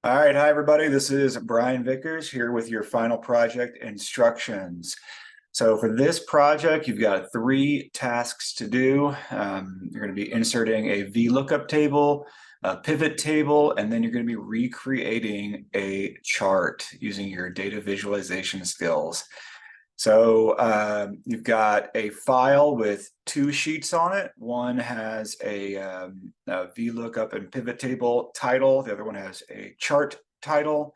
All right, hi everybody. This is Brian Vickers here with your final project instructions. So for this project, you've got three tasks to do. You're going to be inserting a VLOOKUP table, a pivot table, and then you're going to be recreating a chart using your data visualization skills. So you've got a file with two sheets on it. One has a VLOOKUP and pivot table title. The other one has a chart title.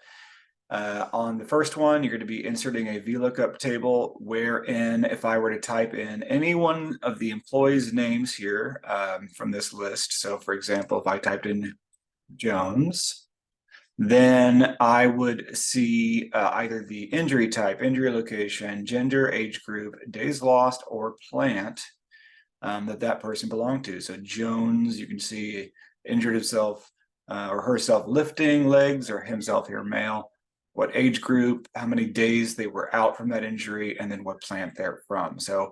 On the first one, you're going to be inserting a VLOOKUP table wherein if I were to type in any one of the employees' names here from this list. So for example, if I typed in Jones, then I would see either the injury type, injury location, gender, age group, days lost, or plant that person belonged to. So Jones, you can see injured himself or herself lifting legs, or himself here, male, what age group, how many days they were out from that injury, and then what plant they're from. So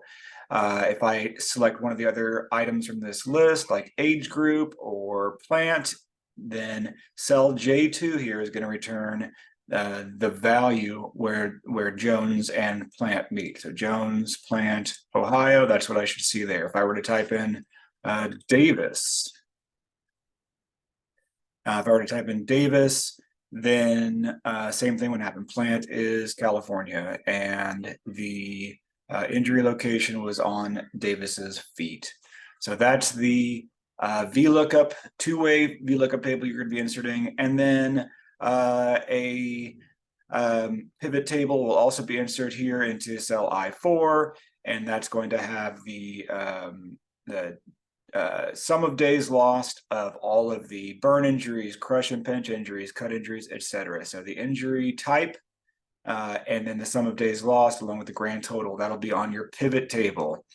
if I select one of the other items from this list, like age group or plant, then cell J2 here is going to return the value where Jones and plant meet. So Jones, plant, Ohio, that's what I should see there. If I were to type in Davis, then same thing would happen. Plant is California, and the injury location was on Davis's feet. So that's the VLOOKUP, two-way VLOOKUP table you're going to be inserting, and then a pivot table will also be inserted here into cell I4, and that's going to have the sum of days lost of all of the burn injuries, crush and pinch injuries, cut injuries, etc. So the injury type and then the sum of days lost along with the grand total, that'll be on your pivot table.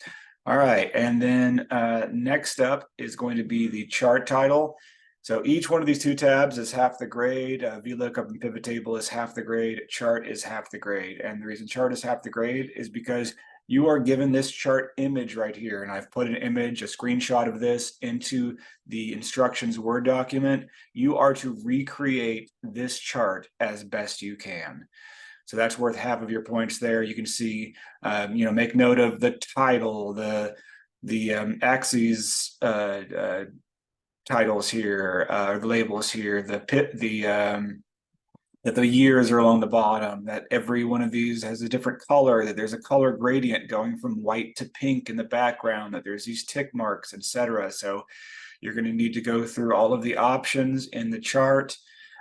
All right, and then next up is going to be the chart title. So each one of these two tabs is half the grade. VLOOKUP and pivot table is half the grade. Chart is half the grade. And the reason chart is half the grade is because you are given this chart image right here. And I've put an image, a screenshot of this into the instructions Word document. You are to recreate this chart as best you can. So that's worth half of your points there. You can see, make note of the title, the axes titles here, the labels here, that the years are along the bottom, that every one of these has a different color, that there's a color gradient going from white to pink in the background, that there's these tick marks, etc. So you're going to need to go through all of the options in the chart.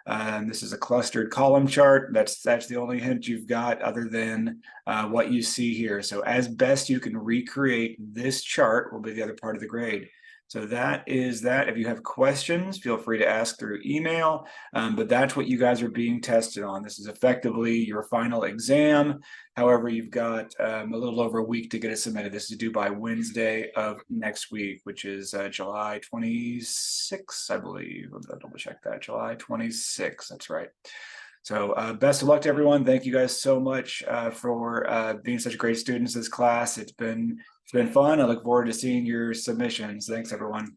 This is a clustered column chart. That's the only hint you've got other than what you see here. So as best you can recreate this chart will be the other part of the grade. So that is that. If you have questions, feel free to ask through email, but that's what you guys are being tested on. This is effectively your final exam. However, you've got a little over a week to get it submitted. This is due by Wednesday of next week, which is July 26th, I believe. I'll double check that. July 26th, that's right. So best of luck to everyone. Thank you guys so much for being such great students this class. It's been fun. I look forward to seeing your submissions. Thanks, everyone.